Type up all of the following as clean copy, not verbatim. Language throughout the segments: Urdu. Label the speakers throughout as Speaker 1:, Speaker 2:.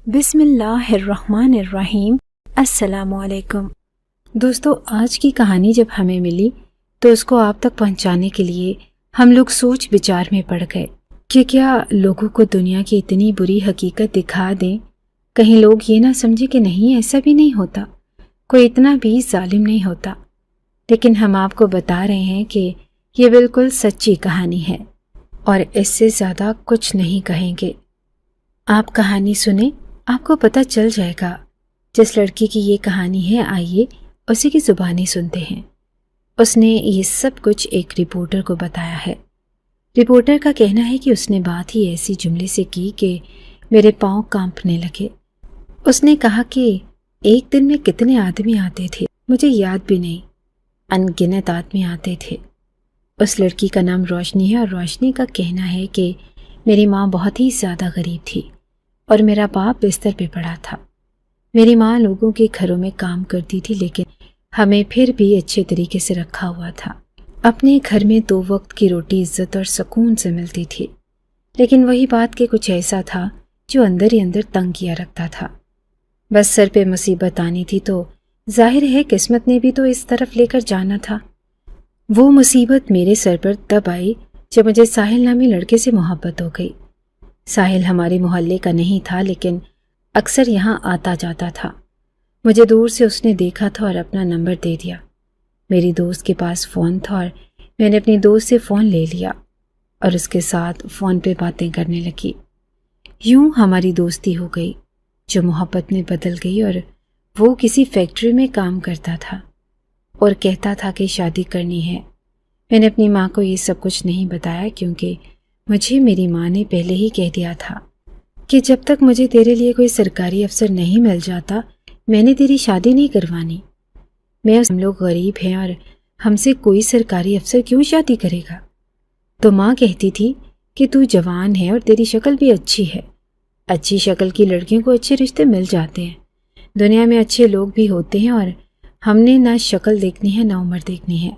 Speaker 1: بسم اللہ الرحمن الرحیم۔ السلام علیکم دوستو، آج کی کہانی جب ہمیں ملی تو اس کو آپ تک پہنچانے کے لیے ہم لوگ سوچ بچار میں پڑ گئے کہ کیا لوگوں کو دنیا کی اتنی بری حقیقت دکھا دیں، کہیں لوگ یہ نہ سمجھے کہ نہیں ایسا بھی نہیں ہوتا، کوئی اتنا بھی ظالم نہیں ہوتا۔ لیکن ہم آپ کو بتا رہے ہیں کہ یہ بالکل سچی کہانی ہے اور اس سے زیادہ کچھ نہیں کہیں گے۔ آپ کہانی سنیں، آپ کو پتہ چل جائے گا۔ جس لڑکی کی یہ کہانی ہے، آئیے اسی کی زبانی سنتے ہیں۔ اس نے یہ سب کچھ ایک رپورٹر کو بتایا ہے۔ رپورٹر کا کہنا ہے کہ اس نے بات ہی ایسی جملے سے کی کہ میرے پاؤں کانپنے لگے۔ اس نے کہا کہ ایک دن میں کتنے آدمی آتے تھے مجھے یاد بھی نہیں، ان گنت آدمی آتے تھے۔ اس لڑکی کا نام روشنی ہے اور روشنی کا کہنا ہے کہ میری ماں بہت ہی زیادہ غریب تھی اور میرا باپ بستر پہ پڑا تھا۔ میری ماں لوگوں کے گھروں میں کام کرتی تھی لیکن ہمیں پھر بھی اچھے طریقے سے رکھا ہوا تھا۔ اپنے گھر میں 2 وقت کی روٹی عزت اور سکون سے ملتی تھی، لیکن وہی بات کہ کچھ ایسا تھا جو اندر ہی اندر تنگ کیا رکھتا تھا۔ بس سر پہ مصیبت آنی تھی تو ظاہر ہے قسمت نے بھی تو اس طرف لے کر جانا تھا۔ وہ مصیبت میرے سر پر تب آئی جب مجھے ساحل نامی لڑکے سے محبت ہو گئی۔ ساحل ہمارے محلے کا نہیں تھا لیکن اکثر یہاں آتا جاتا تھا۔ مجھے دور سے اس نے دیکھا تھا اور اپنا نمبر دے دیا۔ میری دوست کے پاس فون تھا اور میں نے اپنی دوست سے فون لے لیا اور اس کے ساتھ فون پہ باتیں کرنے لگی۔ یوں ہماری دوستی ہو گئی جو محبت میں بدل گئی، اور وہ کسی فیکٹری میں کام کرتا تھا اور کہتا تھا کہ شادی کرنی ہے۔ میں نے اپنی ماں کو یہ سب کچھ نہیں بتایا کیونکہ مجھے میری ماں نے پہلے ہی کہہ دیا تھا کہ جب تک مجھے تیرے لیے کوئی سرکاری افسر نہیں مل جاتا میں نے تیری شادی نہیں کروانی۔ ہم لوگ غریب ہیں اور ہم سے کوئی سرکاری افسر کیوں شادی کرے گا؟ تو ماں کہتی تھی کہ تو جوان ہے اور تیری شکل بھی اچھی ہے، اچھی شکل کی لڑکیوں کو اچھے رشتے مل جاتے ہیں، دنیا میں اچھے لوگ بھی ہوتے ہیں، اور ہم نے نہ شکل دیکھنی ہے نہ عمر دیکھنی ہے،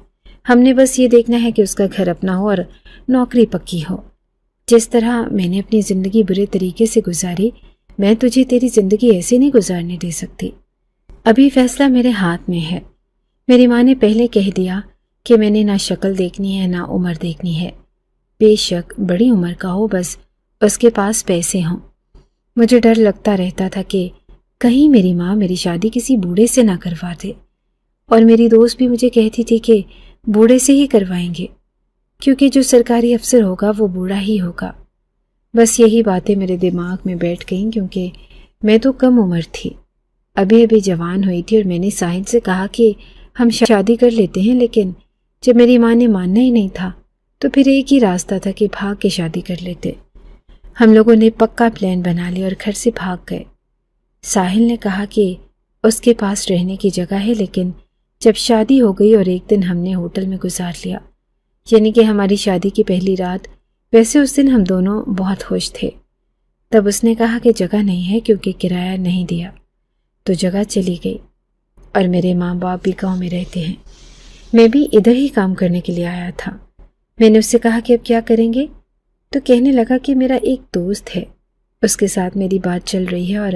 Speaker 1: ہم نے بس یہ دیکھنا ہے کہ اس کا گھر اپنا ہو اور نوکری پکی ہو۔ جس طرح میں نے اپنی زندگی برے طریقے سے گزاری، میں تجھے تیری زندگی ایسے نہیں گزارنے دے سکتی۔ ابھی فیصلہ میرے ہاتھ میں ہے۔ میری ماں نے پہلے کہہ دیا کہ میں نے نہ شکل دیکھنی ہے نہ عمر دیکھنی ہے، بے شک بڑی عمر کا ہو، بس اس کے پاس پیسے ہوں۔ مجھے ڈر لگتا رہتا تھا کہ کہیں میری ماں میری شادی کسی بوڑھے سے نہ کروا دے، اور میری دوست بھی مجھے کہتی تھی کہ بوڑھے سے ہی کروائیں گے کیونکہ جو سرکاری افسر ہوگا وہ بوڑھا ہی ہوگا۔ بس یہی باتیں میرے دماغ میں بیٹھ گئیں کیونکہ میں تو کم عمر تھی، ابھی جوان ہوئی تھی، اور میں نے ساحل سے کہا کہ ہم شادی کر لیتے ہیں، لیکن جب میری ماں نے ماننا ہی نہیں تھا تو پھر ایک ہی راستہ تھا کہ بھاگ کے شادی کر لیتے۔ ہم لوگوں نے پکا پلان بنا لیا اور گھر سے بھاگ گئے۔ ساحل نے کہا کہ اس کے پاس رہنے کی جگہ ہے، لیکن جب شادی ہو گئی اور ایک دن ہم نے ہوٹل میں گزار لیا، یعنی کہ ہماری شادی کی پہلی رات، ویسے اس دن ہم دونوں بہت خوش تھے۔ تب اس نے کہا کہ جگہ نہیں ہے کیونکہ کرایہ نہیں دیا، تو جگہ چلی گئی، اور میرے ماں باپ بھی گاؤں میں رہتے ہیں، میں بھی ادھر ہی کام کرنے کے لیے آیا تھا۔ میں نے اس سے کہا کہ اب کیا کریں گے؟ تو کہنے لگا کہ میرا ایک دوست ہے، اس کے ساتھ میری بات چل رہی ہے اور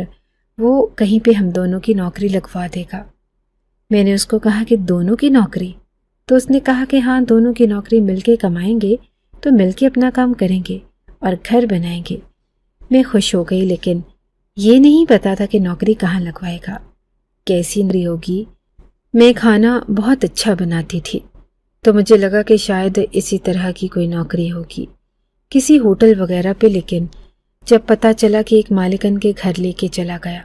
Speaker 1: وہ کہیں پہ ہم دونوں کی نوکری لگوا دے گا۔ میں نے اس کو کہا کہ دونوں کی نوکری؟ تو اس نے کہا کہ ہاں، دونوں کی نوکری مل کے کمائیں گے تو مل کے اپنا کام کریں گے اور گھر بنائیں گے۔ میں خوش ہو گئی، لیکن یہ نہیں پتا تھا کہ نوکری کہاں لگوائے گا، کیسی نوکری ہوگی۔ میں کھانا بہت اچھا بناتی تھی تو مجھے لگا کہ شاید اسی طرح کی کوئی نوکری ہوگی کسی ہوٹل وغیرہ پہ، لیکن جب پتہ چلا کہ ایک مالکن کے گھر لے کے چلا گیا۔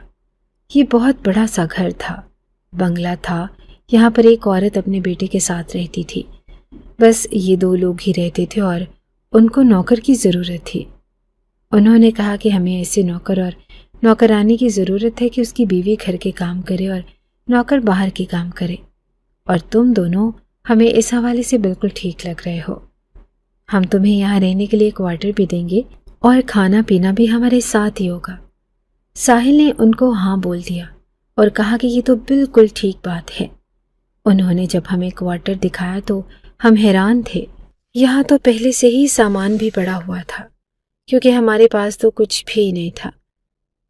Speaker 1: یہ بہت بڑا سا گھر تھا، بنگلہ تھا، یہاں پر ایک عورت اپنے بیٹے کے ساتھ رہتی تھی، بس یہ 2 لوگ ہی رہتے تھے اور ان کو نوکر کی ضرورت تھی۔ انہوں نے کہا کہ ہمیں ایسے نوکر اور نوکرانی کی ضرورت ہے کہ اس کی بیوی گھر کے کام کرے اور نوکر باہر کے کام کرے، اور تم دونوں ہمیں اس حوالے سے بالکل ٹھیک لگ رہے ہو۔ ہم تمہیں یہاں رہنے کے لیے کوارٹر بھی دیں گے اور کھانا پینا بھی ہمارے ساتھ ہی ہوگا۔ ساحل نے ان کو ہاں بول دیا اور کہا کہ یہ تو بالکل ٹھیک بات ہے۔ انہوں نے جب ہمیں کوارٹر دکھایا تو ہم حیران تھے۔ یہاں تو پہلے سے ہی سامان بھی پڑا ہوا تھا کیونکہ ہمارے پاس تو کچھ بھی نہیں تھا۔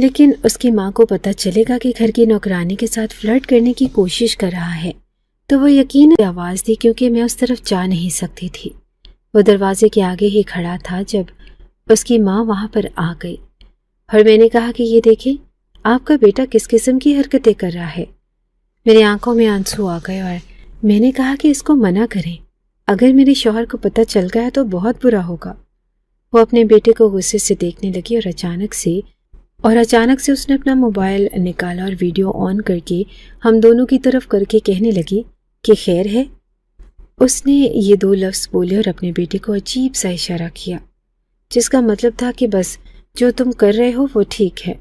Speaker 1: لیکن اس کی ماں کو پتہ چلے گا کہ گھر کی نوکرانی کے ساتھ فلرٹ کرنے کی کوشش کر رہا ہے تو وہ یقیناً آواز دی، کیونکہ میں اس طرف جا نہیں سکتی تھی۔ وہ دروازے کے آگے ہی کھڑا تھا جب اس کی ماں وہاں پر آ گئی اور میں نے کہا کہ یہ دیکھیں آپ کا بیٹا کس قسم کی حرکتیں کر رہا ہے۔ میری آنکھوں میں آنسو آ گئے اور میں نے کہا کہ اس کو منع کریں، اگر میرے شوہر کو پتہ چل گیا تو بہت برا ہوگا۔ وہ اپنے بیٹے کو غصے سے دیکھنے لگی اور اچانک سے اس نے اپنا موبائل نکالا اور ویڈیو آن کر کے ہم دونوں کی طرف کر کے کہنے لگی کہ خیر ہے۔ اس نے یہ 2 لفظ بولے اور اپنے بیٹے کو عجیب سا اشارہ کیا، جس کا مطلب تھا کہ بس جو تم کر رہے ہو وہ ٹھیک ہے۔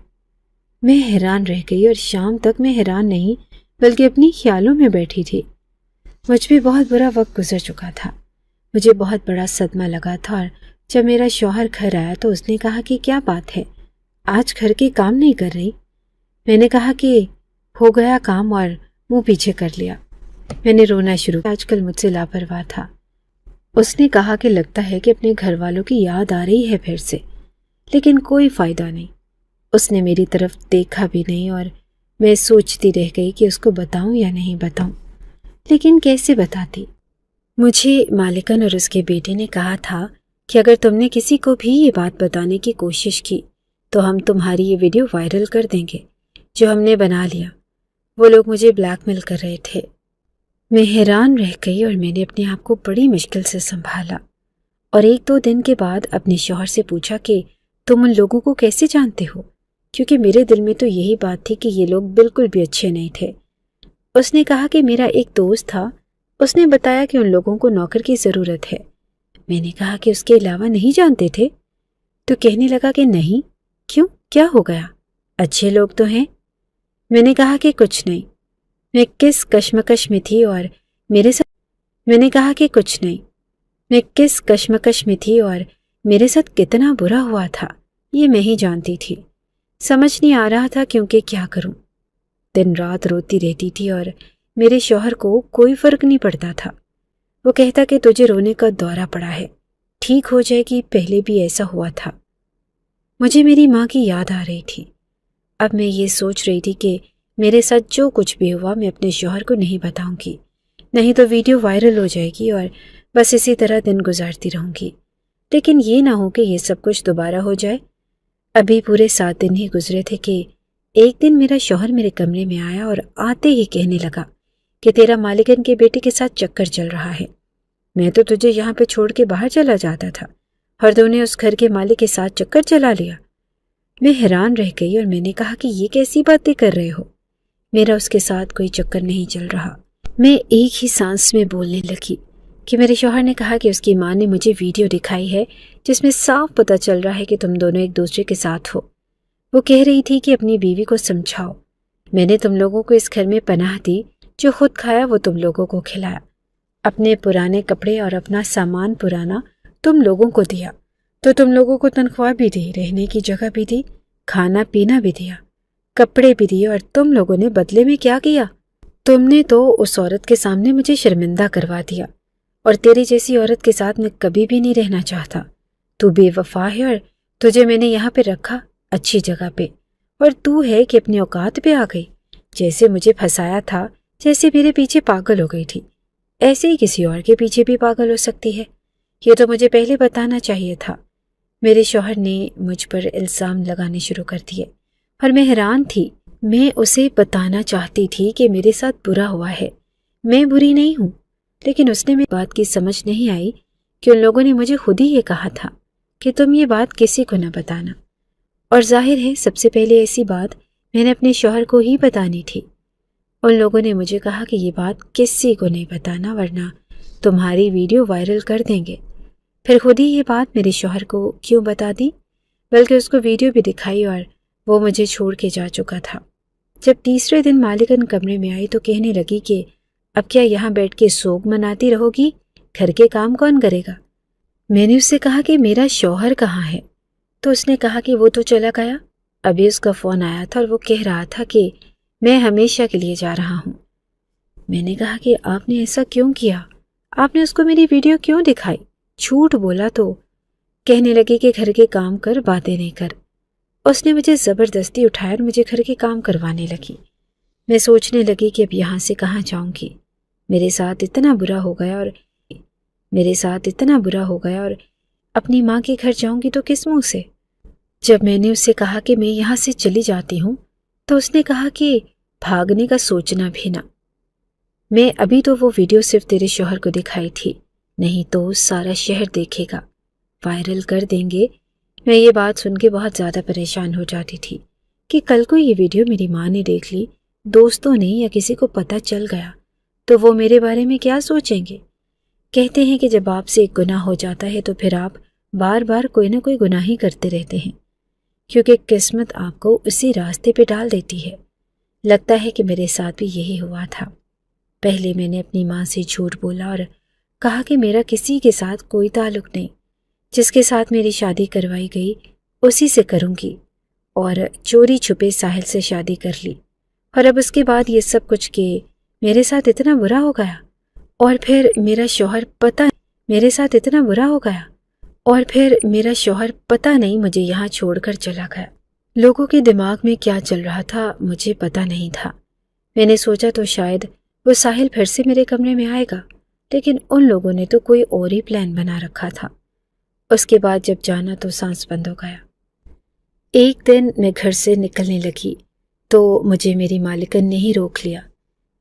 Speaker 1: میں حیران رہ گئی اور شام تک میں حیران نہیں بلکہ اپنی خیالوں میں بیٹھی تھی۔ مجھ پہ بہت برا وقت گزر چکا تھا، مجھے بہت بڑا صدمہ لگا تھا، اور جب میرا شوہر گھر آیا تو اس نے کہا کہ کیا بات ہے، آج گھر کے کام نہیں کر رہی؟ میں نے کہا کہ ہو گیا کام اور منہ پیچھے کر لیا۔ میں نے رونا شروع کیا، آج کل مجھ سے لاپرواہ تھا۔ اس نے کہا کہ لگتا ہے کہ اپنے گھر والوں کی یاد آ رہی ہے پھر سے، لیکن کوئی فائدہ نہیں۔ اس نے میری طرف دیکھا بھی نہیں اور میں سوچتی رہ گئی کہ اس کو بتاؤں یا نہیں بتاؤں، لیکن کیسے بتاتی؟ مجھے مالکن اور اس کے بیٹے نے کہا تھا کہ اگر تم نے کسی کو بھی یہ بات بتانے کی کوشش کی تو ہم تمہاری یہ ویڈیو وائرل کر دیں گے جو ہم نے بنا لیا۔ وہ لوگ مجھے بلیک میل کر رہے تھے۔ میں حیران رہ گئی اور میں نے اپنے آپ کو بڑی مشکل سے سنبھالا اور 1-2 دن کے بعد اپنے شوہر سے پوچھا کہ تم ان لوگوں کو کیسے جانتے ہو، کیونکہ میرے دل میں تو یہی بات تھی کہ یہ لوگ بالکل بھی اچھے نہیں تھے۔ اس نے کہا کہ میرا ایک دوست تھا، اس نے بتایا کہ ان لوگوں کو نوکر کی ضرورت ہے۔ میں نے کہا کہ اس کے علاوہ نہیں جانتے تھے؟ تو کہنے لگا کہ نہیں۔ کیوں، کیا ہو گیا؟ اچھے لوگ تو ہیں۔ میں نے کہا کہ کچھ نہیں۔ میں کس کشمکش میں تھی اور میرے ساتھ کتنا برا ہوا تھا یہ میں ہی جانتی تھی۔ سمجھ نہیں آ رہا تھا کیونکہ کیا کروں۔ دن رات روتی رہتی تھی اور میرے شوہر کو کوئی فرق نہیں پڑتا تھا۔ وہ کہتا کہ تجھے رونے کا دورہ پڑا ہے، ٹھیک ہو جائے گی، پہلے بھی ایسا ہوا تھا۔ مجھے میری ماں کی یاد آ رہی تھی۔ اب میں یہ سوچ رہی تھی کہ میرے ساتھ جو کچھ بھی ہوا میں اپنے شوہر کو نہیں بتاؤں گی، نہیں تو ویڈیو وائرل ہو جائے گی اور بس اسی طرح دن گزارتی رہوں گی۔ لیکن یہ نہ ہو کہ یہ سب کچھ دوبارہ ہو جائے۔ ابھی پورے 7 دن ہی گزرے تھے کہ ایک دن میرا شوہر میرے کمرے میں آیا اور آتے ہی کہنے لگا کہ تیرا مالکن کے بیٹے کے ساتھ چکر چل رہا ہے۔ میں تو تجھے یہاں پہ چھوڑ کے باہر چلا جاتا تھا اور تو نے اس گھر کے مالک کے ساتھ چکر چلا لیا۔ میں حیران رہ گئی اور میں نے کہا کہ یہ کیسی باتیں کر رہے ہو، میرا اس کے ساتھ کوئی چکر نہیں چل رہا۔ میں ایک ہی سانس میں بولنے لگی کہ میرے شوہر نے کہا کہ اس کی ماں نے مجھے ویڈیو دکھائی ہے جس میں صاف پتہ چل رہا ہے کہ تم دونوں ایک دوسرے کے ساتھ ہو۔ وہ کہہ رہی تھی کہ اپنی بیوی کو سمجھاؤ، میں نے تم لوگوں کو اس گھر میں پناہ دی، جو خود کھایا وہ تم لوگوں کو کھلایا، اپنے پرانے کپڑے اور اپنا سامان پرانا تم لوگوں کو دیا، تو تم لوگوں کو تنخواہ بھی دی، رہنے کی جگہ بھی دی، کھانا پینا بھی دیا، کپڑے بھی دیے، اور تم لوگوں نے بدلے میں کیا کیا؟ تم نے تو اس عورت کے سامنے مجھے شرمندہ کروا دیا، اور تیری جیسی عورت کے ساتھ میں کبھی بھی نہیں رہنا چاہتا۔ تو بے وفا ہے اور تجھے میں نے یہاں پہ رکھا اچھی جگہ پہ، اور تو ہے کہ اپنے اوقات پہ آ گئی، جیسے مجھے پھنسایا تھا، جیسے میرے پیچھے پاگل ہو گئی تھی، ایسے ہی کسی اور کے پیچھے بھی پاگل ہو سکتی ہے۔ یہ تو مجھے پہلے بتانا چاہیے تھا۔ میرے شوہر نے مجھ پر الزام لگانے شروع کر دیے اور میں حیران تھی۔ میں اسے بتانا چاہتی تھی کہ میرے ساتھ برا ہوا ہے، میں بری نہیں ہوں، لیکن اس نے میری بات کی سمجھ نہیں آئی کہ ان لوگوں نے مجھے خود ہی یہ کہا تھا کہ تم یہ بات کسی کو نہ بتانا، اور ظاہر ہے سب سے پہلے ایسی بات میں نے اپنے شوہر کو ہی بتانی تھی۔ ان لوگوں نے مجھے کہا کہ یہ بات کسی کو نہیں بتانا ورنہ تمہاری ویڈیو وائرل کر دیں گے۔ پھر خود ہی یہ بات میرے شوہر کو کیوں بتا دی، بلکہ اس کو ویڈیو بھی دکھائی، اور وہ مجھے چھوڑ کے جا چکا تھا۔ جب تیسرے دن مالکن کمرے میں آئی تو کہنے لگی کہ اب کیا یہاں بیٹھ کے سوگ مناتی رہو گی، گھر کے کام کون کرے گا؟ میں نے اس سے کہا کہ میرا شوہر کہاں ہے؟ تو اس نے کہا کہ وہ تو چلا گیا، ابھی اس کا فون آیا تھا اور وہ کہہ رہا تھا کہ میں ہمیشہ کے لیے جا رہا ہوں۔ میں نے کہا کہ آپ نے ایسا کیوں کیا؟ آپ نے اس کو میری ویڈیو کیوں دکھائی؟ جھوٹ بولا تو؟ کہنے لگی کہ گھر کے کام کر، باتیں نہیں کر۔ اس نے مجھے زبردستی اٹھایا اور مجھے گھر کے کام کروانے لگی۔ میں سوچنے لگی کہ اب یہاں سے کہاں جاؤں گی، میرے ساتھ اتنا برا ہو گیا اور اپنی ماں کے گھر جاؤں گی تو کس منہ سے؟ جب میں نے اس سے کہا کہ میں یہاں سے چلی جاتی ہوں تو اس نے کہا کہ بھاگنے کا سوچنا بھی نہ۔ میں ابھی تو وہ ویڈیو صرف تیرے شوہر کو دکھائی تھی، نہیں تو سارا شہر دیکھے گا، وائرل کر دیں گے۔ میں یہ بات سن کے بہت زیادہ پریشان ہو جاتی تھی کہ کل کو یہ ویڈیو میری ماں نے دیکھ لی، دوستوں نے یا کسی کو پتہ چل گیا تو وہ میرے بارے میں کیا سوچیں گے؟ کہتے ہیں کہ جب آپ سے ایک گناہ ہو جاتا ہے تو پھر آپ بار بار کوئی نہ کوئی گناہ ہی کرتے رہتے ہیں، کیونکہ قسمت آپ کو اسی راستے پہ ڈال دیتی ہے۔ لگتا ہے کہ میرے ساتھ بھی یہی ہوا تھا۔ پہلے میں نے اپنی ماں سے جھوٹ بولا اور کہا کہ میرا کسی کے ساتھ کوئی تعلق نہیں، جس کے ساتھ میری شادی کروائی گئی اسی سے کروں گی، اور چوری چھپے ساحل سے شادی کر لی۔ اور اب اس کے بعد یہ سب کچھ کہ میرے ساتھ اتنا برا ہو گیا، اور پھر میرا شوہر پتہ نہیں مجھے یہاں چھوڑ کر چلا گیا۔ لوگوں کے دماغ میں کیا چل رہا تھا مجھے پتہ نہیں تھا۔ میں نے سوچا تو شاید وہ ساحل پھر سے میرے کمرے میں آئے گا، لیکن ان لوگوں نے تو کوئی اور ہی پلان بنا رکھا تھا۔ اس کے بعد جب جانا تو سانس بند ہو گیا۔ ایک دن میں گھر سے نکلنے لگی تو مجھے میری مالکن نے ہی روک لیا۔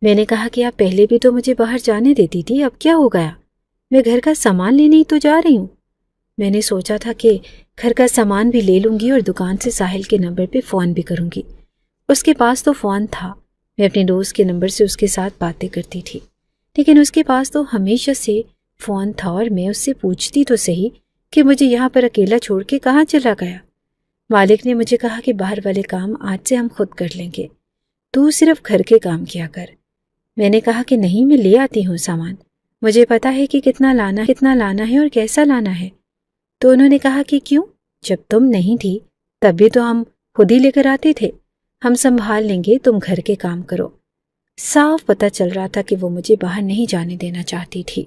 Speaker 1: میں نے کہا کہ آپ پہلے بھی تو مجھے باہر جانے دیتی تھی، اب کیا ہو گیا؟ میں گھر کا سامان لینے ہی تو جا رہی ہوں۔ میں نے سوچا تھا کہ گھر کا سامان بھی لے لوں گی اور دکان سے ساحل کے نمبر پہ فون بھی کروں گی۔ اس کے پاس تو فون تھا، میں اپنے دوست کے نمبر سے اس کے ساتھ باتیں کرتی تھی، لیکن اس کے پاس تو ہمیشہ سے فون تھا اور میں اس سے پوچھتی تو صحیح کہ مجھے یہاں پر اکیلا چھوڑ کے کہاں چلا گیا۔ مالک نے مجھے کہا کہ باہر والے کام آج سے ہم خود کر لیں گے، تو صرف گھر کے کام کیا کر۔ میں نے کہا کہ نہیں، میں لے آتی ہوں سامان، مجھے پتا ہے کہ کتنا لانا ہے اور کیسا لانا ہے۔ تو انہوں نے کہا کہ کیوں؟ جب تم نہیں تھی تب بھی تو ہم خود ہی لے کر آتے تھے، ہم سنبھال لیں گے، تم گھر کے کام کرو۔ صاف پتہ چل رہا تھا کہ وہ مجھے باہر نہیں جانے دینا چاہتی تھی۔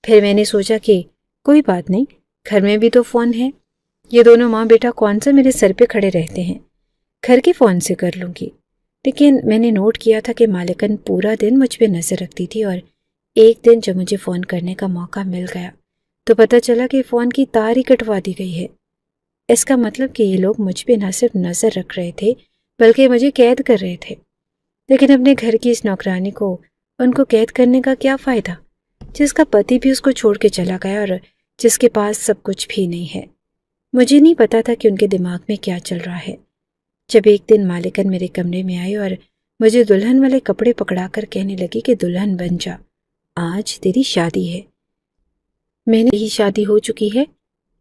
Speaker 1: پھر میں نے سوچا کہ کوئی بات نہیں، گھر میں بھی تو فون ہے، یہ دونوں ماں بیٹا کون سا میرے سر پہ کھڑے رہتے ہیں، گھر کے فون سے کر لوں گی۔ لیکن میں نے نوٹ کیا تھا کہ مالکن پورا دن مجھ پہ نظر رکھتی تھی، اور ایک دن جب مجھے فون کرنے کا موقع مل گیا تو پتہ چلا کہ فون کی تار ہی کٹوا دی گئی ہے۔ اس کا مطلب کہ یہ لوگ مجھ پہ نہ صرف نظر رکھ رہے تھے بلکہ مجھے قید کر رہے تھے۔ لیکن اپنے گھر کی اس نوکرانی کو ان کو قید کرنے کا کیا فائدہ، جس کا پتی بھی اس کو چھوڑ کے چلا گیا اور جس کے پاس سب کچھ بھی نہیں ہے۔ مجھے نہیں پتا تھا کہ ان کے دماغ میں کیا چل رہا ہے۔ جب ایک دن مالکن میرے کمرے میں آئی اور مجھے دلہن والے کپڑے پکڑا کر کہنے لگی کہ دلہن بن جا، آج تیری شادی ہے۔ میں نے ہی شادی ہو چکی ہے،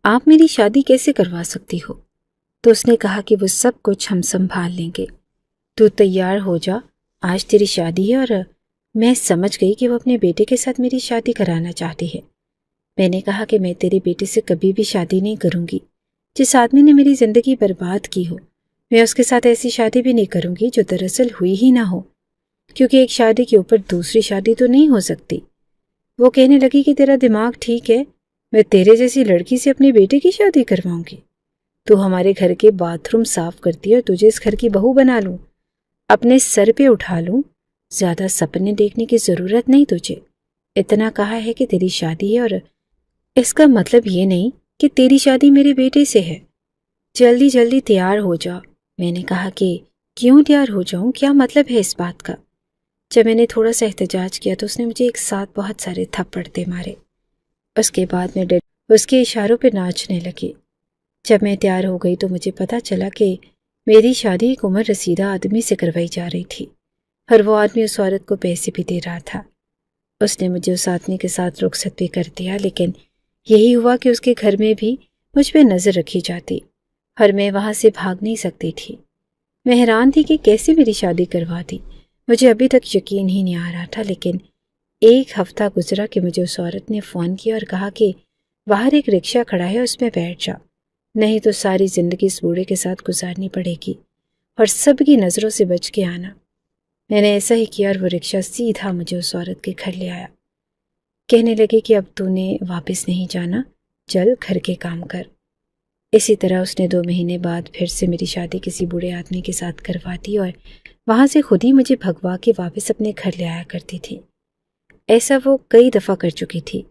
Speaker 1: آپ میری شادی کیسے کروا سکتی ہو؟ تو اس نے کہا کہ وہ سب کچھ ہم سنبھال لیں گے، تو تیار ہو جا، آج تیری شادی ہے۔ اور میں سمجھ گئی کہ وہ اپنے بیٹے کے ساتھ میری شادی کرانا چاہتی ہے۔ میں نے کہا کہ میں تیرے بیٹے سے کبھی بھی شادی نہیں کروں گی، جس آدمی نے میری زندگی برباد کی ہو، میں اس کے ساتھ ایسی شادی بھی نہیں کروں گی جو دراصل ہوئی ہی نہ ہو، کیونکہ ایک شادی کے اوپر دوسری شادی تو نہیں ہو سکتی۔ وہ کہنے لگی کہ تیرا دماغ ٹھیک ہے، میں تیرے جیسی لڑکی سے اپنے بیٹے کی شادی کرواؤں گی؟ تو ہمارے گھر کے باتھ روم صاف کرتی ہے اور تجھے اس گھر کی بہو بنا لوں، اپنے سر پہ اٹھا لوں، زیادہ سپنے دیکھنے کی ضرورت نہیں تجھے۔ اتنا کہا ہے کہ تیری شادی ہے، اور اس کا مطلب یہ نہیں کہ تیری شادی میرے بیٹے سے ہے، جلدی جلدی تیار ہو جا۔ میں نے کہا کہ کیوں تیار ہو جاؤں، کیا مطلب ہے اس بات کا؟ جب میں نے تھوڑا سا احتجاج کیا تو اس نے مجھے ایک ساتھ بہت سارے تھپڑ دے مارے۔ اس کے بعد میں اس کے اشاروں پہ ناچنے لگی۔ جب میں تیار ہو گئی تو مجھے پتا چلا کہ میری شادی ایک عمر رسیدہ آدمی سے کروائی جا رہی تھی، اور وہ آدمی اس عورت کو پیسے بھی دے رہا تھا۔ اس نے مجھے اس آدمی کے ساتھ رخصت بھی کر دیا، لیکن یہی ہوا کہ اس کے گھر میں بھی مجھ پہ نظر رکھی جاتی، اور میں وہاں سے بھاگ نہیں سکتی تھی۔ میں حیران تھی کہ کیسے میری شادی کروا دی، مجھے ابھی تک یقین ہی نہیں آ رہا تھا۔ لیکن ایک ہفتہ گزرا کہ مجھے اس عورت نے فون کیا اور کہا کہ باہر ایک رکشہ کھڑا ہے، اس میں بیٹھ جا، نہیں تو ساری زندگی اس بوڑھے کے ساتھ گزارنی پڑے گی اور سب کی نظروں سے بچ کے آنا۔ میں نے ایسا ہی کیا اور وہ رکشہ سیدھا مجھے اس عورت کے گھر لے آیا۔ کہنے لگے کہ اب تو نے واپس نہیں جانا، چل گھر کے کام کر۔ اسی طرح اس نے 2 مہینے بعد پھر سے میری شادی کسی بوڑھے آدمی کے ساتھ کروا دی اور وہاں سے خود ہی مجھے بھگوا کے واپس اپنے گھر لے آیا کرتی تھی۔ ایسا وہ کئی دفعہ کر چکی تھی۔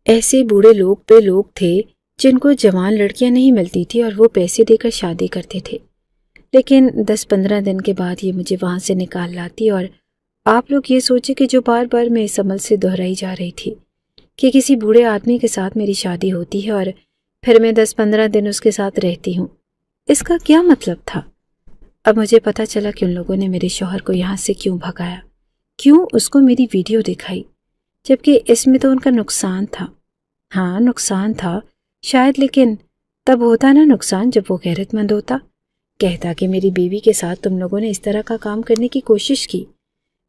Speaker 1: ایسے بوڑھے لوگ تھے جن کو جوان لڑکیاں نہیں ملتی تھی اور وہ پیسے دے کر شادی کرتے تھے، لیکن 10-15 دن کے بعد یہ مجھے وہاں سے نکال لاتی۔ اور آپ لوگ یہ سوچے کہ جو بار بار میں اس عمل سے دہرائی جا رہی تھی کہ کسی بوڑھے آدمی کے ساتھ میری شادی ہوتی ہے اور پھر میں 10-15 دن اس کے ساتھ رہتی ہوں، اس کا کیا مطلب تھا؟ اب مجھے پتہ چلا کہ ان لوگوں نے میرے شوہر کو یہاں سے کیوں بھگایا، کیوں اس کو میری ویڈیو دکھائی، جبکہ اس میں تو ان کا نقصان تھا۔ ہاں نقصان تھا شاید، لیکن تب ہوتا نا نقصان جب وہ غیرت مند ہوتا، کہتا کہ میری بیوی کے ساتھ تم لوگوں نے اس طرح کا کام کرنے کی کوشش کی،